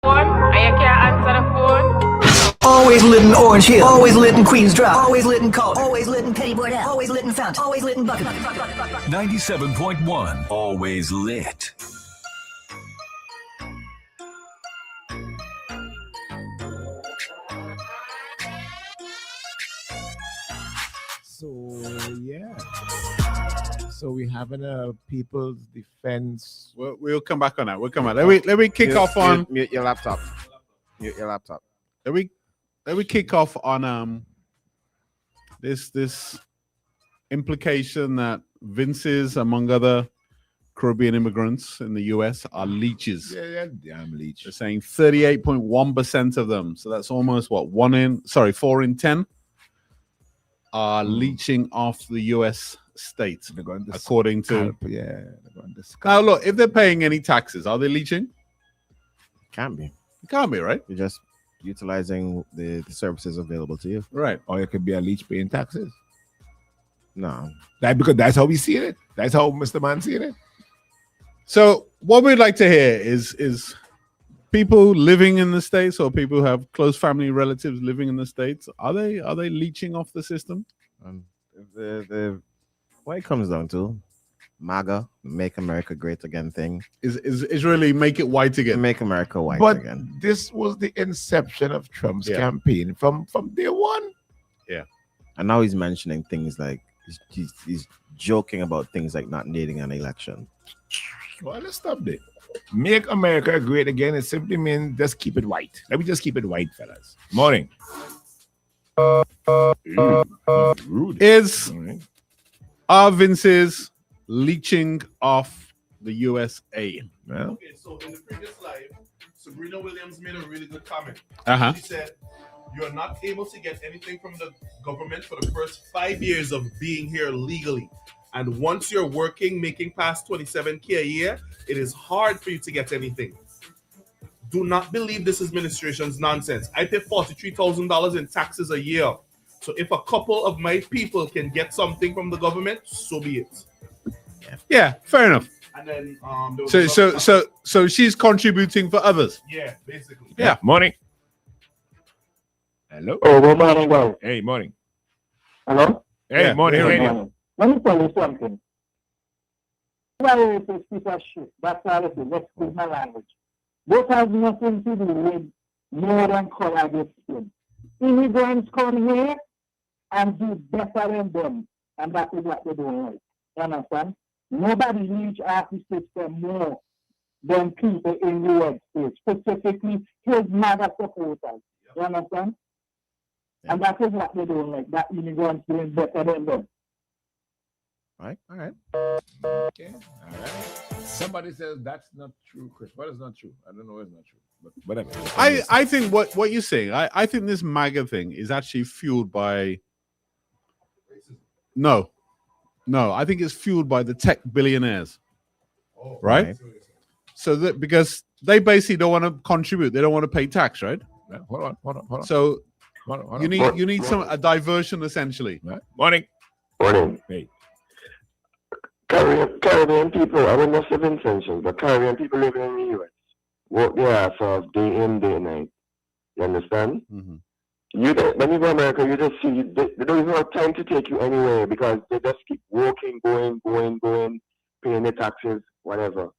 I can't answer the phone. Always lit in Orange Hill, always lit in Queens Drive, always lit in Calder, always lit in Petty Bordell, always lit in Fountain, always lit in Bucket. 97.1, always lit. So yeah. So we having a people's defense. We'll come back on that. We'll come back. Let me kick off on mute your laptop. Mute your laptop. Let me kick off on this implication that Vincy's, among other Caribbean immigrants in the US, are leeches. Yeah, damn leech. They're saying 38.1% of them. So that's almost what 4 in 10 are leeching off the US state, according to. Now look, if they're paying any taxes, are they leeching? Can't be. It can't be, right? You're just utilizing the services available to you. Right. Or it could be a leech paying taxes. No. Because that's how we see it. That's how Mr. Man see it. So what we'd like to hear is people living in the States or people who have close family relatives living in the States, are they leeching off the system? What it comes down to, MAGA, Make America Great Again thing. Is really make it white again. Make America white again. But this was the inception of Trump's campaign from day one. Yeah. And now he's mentioning things like, he's joking about things like not needing an election. Well, let's stop there. Make America Great Again. It simply means just keep it white. Let me just keep it white, fellas. Morning. Rude. Are Vince's leeching off the USA? Well, okay, so in the previous live, Sabrina Williams made a really good comment. She said, you're not able to get anything from the government for the first 5 years of being here legally. And once you're working, making past $27K a year, it is hard for you to get anything. Do not believe this administration's nonsense. I pay $43,000 in taxes a year. So if a couple of my people can get something from the government, so be it. Yeah, fair enough. And then so she's contributing for others. Yeah, basically. Yeah. Morning. Hello. Oh, good morning, guys. Hey, morning. Hello? Hey, Yeah, morning. good Radio. Let me tell you something. Why is this piece of shit? That's all it is. Let's speak my language. This has nothing to do with more than color of your skin. Immigrants come here and do better than them. And that is what they're doing right. You understand? Nobody reach out the system more than people in the United States, specifically his mother supporters. You understand? Yeah. And that is what they're doing right. That immigrants doing better than them. All right. Okay. All right. Somebody says that's not true, Chris. What is not true? I don't know what's not true, but whatever. I think what you're saying, I think this MAGA thing is actually fueled by No, I think it's fueled by the tech billionaires. Right? So that because they basically don't want to contribute, they don't want to pay tax, right? Hold on. So hold on. you need a diversion essentially. Right. Morning. Hey. Caribbean people, I don't know if intentions, but Caribbean people living in the US work their ass off day in, day night. You understand? Mm-hmm. When you go to America, you just see they don't even have time to take you anywhere because they just keep working, going, paying their taxes, whatever.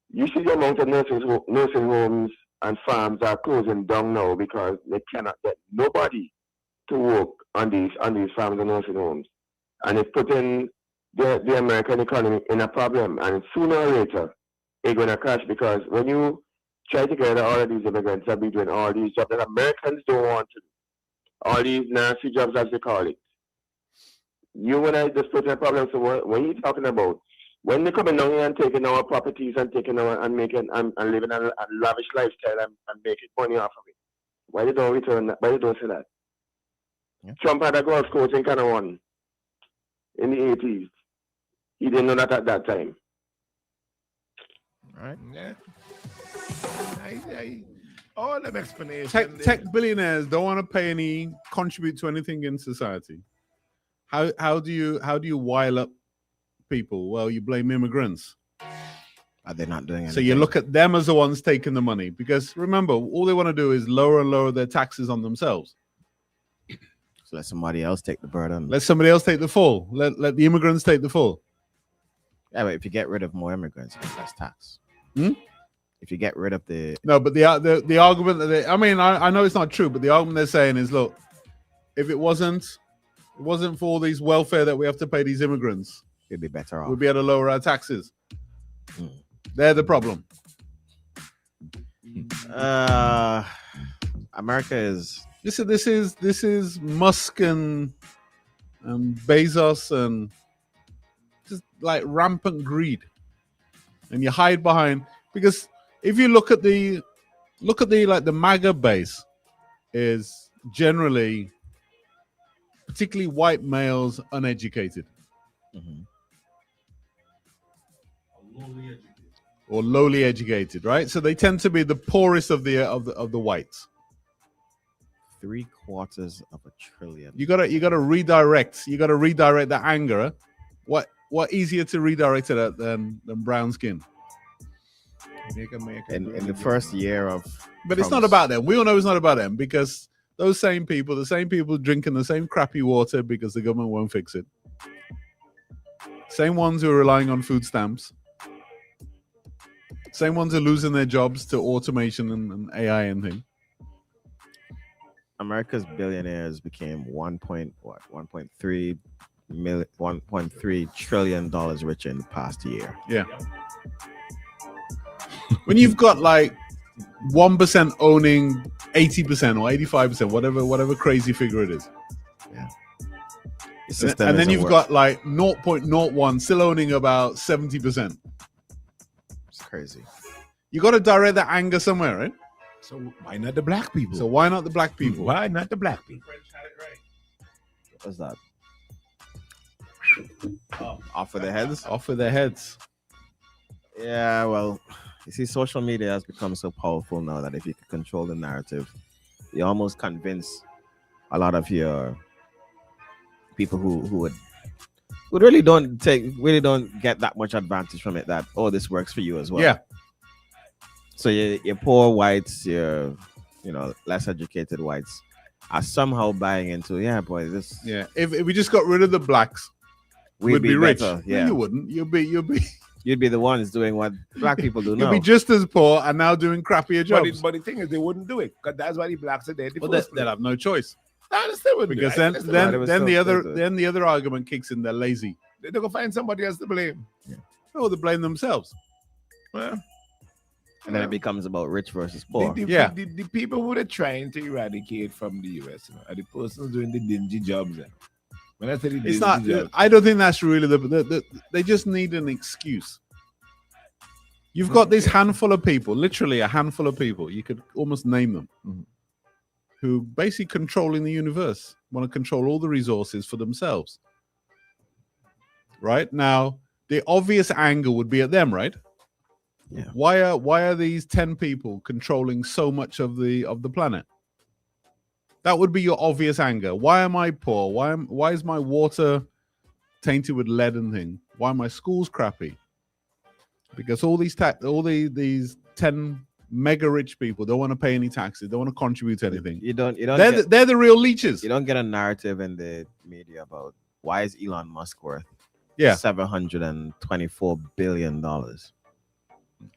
You see the amount of nursing homes and farms are closing down now because they cannot get nobody to work on these farms and nursing homes, and it's putting the American economy in a problem, and sooner or later it's gonna crash because when you try to get all of these immigrants that be doing all these jobs that Americans don't want to do, all these nasty jobs as they call it, you and I just put in a problem. So when you're talking about when they're coming down here and taking our properties and taking our and making and living a lavish lifestyle and making money off of it, why they don't return that? Why they don't say that? Yeah. Trump had a golf course in Canada in the 80s. He didn't know that at that time. All right. Yeah. All them explanations. Tech billionaires don't want to contribute to anything in society. How do you wile up people? Well, you blame immigrants. Are they not doing anything? So you look at them as the ones taking the money, because remember, all they want to do is lower and lower their taxes on themselves. So let somebody else take the burden. Let somebody else take the fall. Let the immigrants take the fall. Yeah, but if you get rid of more immigrants, it's less tax. Hmm? If you get rid of the But the argument that I know it's not true, but the argument they're saying is, look, if it wasn't for all these welfare that we have to pay these immigrants, it'd be better off. we'd be able to lower our taxes. They're the problem. America is This is Musk and Bezos and just like rampant greed, and you hide behind, because if you look at the like the MAGA base is generally, particularly white males, uneducated. Or lowly educated, right? So they tend to be the poorest of the whites. 3/4 of $1 trillion. You gotta redirect. You gotta redirect that anger. What easier to redirect it than brown skin? In the first year of, but it's not about them. We all know it's not about them, because those same people, drinking the same crappy water because the government won't fix it. Same ones who are relying on food stamps. Same ones are losing their jobs to automation and AI and things. America's billionaires became $1.3 trillion richer in the past year. Yeah. When you've got like 1% owning 80% or 85%, whatever crazy figure it is. Yeah. And then you've got like 0.01 still owning about 70%. It's crazy. You got to direct that anger somewhere, right? So why not the black people? Why not the black people? Why not the black people? French had it right. What's that? Off of their heads? Off of their heads. Yeah, well, you see, social media has become so powerful now that if you can control the narrative, you almost convince a lot of your people who really don't get that much advantage from it, that, oh, this works for you as well. Yeah. So your poor whites, your less educated whites are somehow buying into, boy, this. Yeah. If we just got rid of the blacks, we'd be rich. Better, yeah. No, you wouldn't. You'd be the ones doing what black people do now. You'd be just as poor and now doing crappier jobs. But the thing is, they wouldn't do it, because that's why the blacks are there. They'll have no choice. I understand what Because then the other argument kicks in. They're lazy. They're gonna find somebody else to blame. Yeah. Oh, they blame themselves. Well, and then it becomes about rich versus poor. The people who are trying to eradicate from the US are the persons doing the dingy jobs. When I say it's not. Jobs, I don't think that's really they just need an excuse. You've got this handful of people, literally a handful of people. You could almost name them, who basically controlling the universe, want to control all the resources for themselves. Right now, the obvious anger would be at them, right? Yeah. Why are these 10 people controlling so much of the planet? That would be your obvious anger. Why am I poor? Why is my water tainted with lead and thing? Why are my schools crappy? Because all these 10 mega rich people don't want to pay any taxes. Don't want to contribute to anything. They're the real leeches. You don't get a narrative in the media about why is Elon Musk worth $724 billion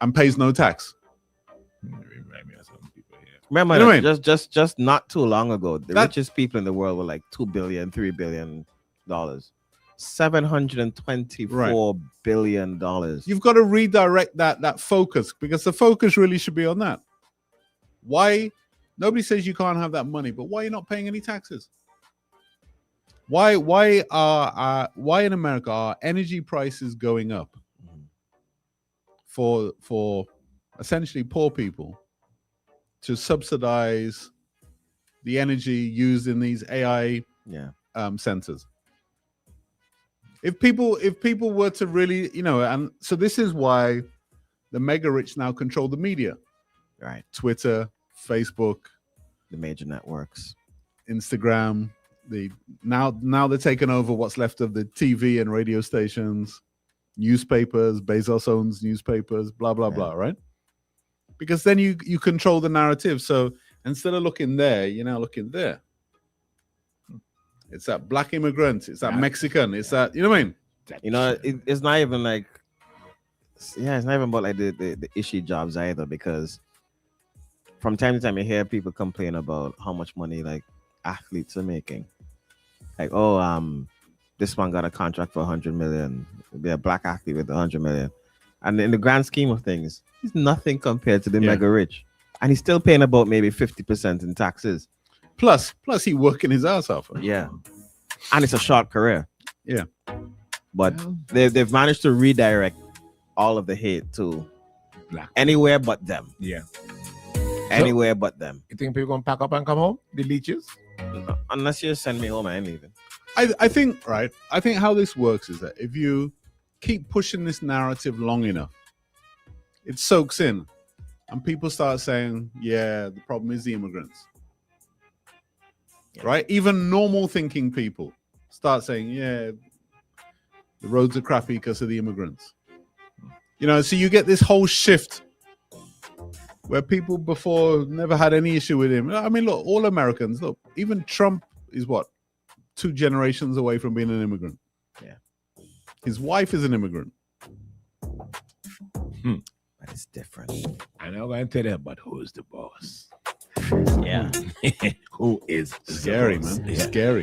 and pays no tax. Remember, you know just not too long ago, the richest people in the world were like $2 billion, $3 billion. $724 billion. You've got to redirect that focus, because the focus really should be on that. Why? Nobody says you can't have that money, but why are you not paying any taxes? Why in America are energy prices going up for essentially poor people to subsidize the energy used in these AI centers? If people were to really, and so this is why the mega rich now control the media, right? Twitter, Facebook, the major networks, Instagram. Now they're taking over what's left of the TV and radio stations. newspapers, Bezos owns newspapers, blah, blah, blah, right? Because then you control the narrative. So instead of looking there, you're now looking there. It's that black immigrant. It's that Mexican. It's that, you know what I mean? You know, it's not even like, it's not even about like the issue jobs either, because from time to time you hear people complain about how much money like athletes are making. Like, this one got a contract for 100 million. Be a black athlete with 100 million. And in the grand scheme of things, he's nothing compared to the mega rich. And he's still paying about maybe 50% in taxes. Plus he working his ass off. Yeah. And it's a short career. Yeah. But they've managed to redirect all of the hate to anywhere but them. Yeah. Anywhere but them. You think people gonna pack up and come home? The leeches? Unless you send me home, I ain't leaving. I think, right? I think how this works is that if you keep pushing this narrative long enough, it soaks in. And people start saying, yeah, the problem is the immigrants. Right? Even normal thinking people start saying, yeah, the roads are crappy because of the immigrants. You know, so you get this whole shift where people before never had any issue with him. I mean, look, all Americans, look, even Trump is what? 2 generations away from being an immigrant. Yeah. His wife is an immigrant. But it's different. I'm not going to tell you, but who's the boss? Yeah. Who is scary, boss? man? Yeah. Scary.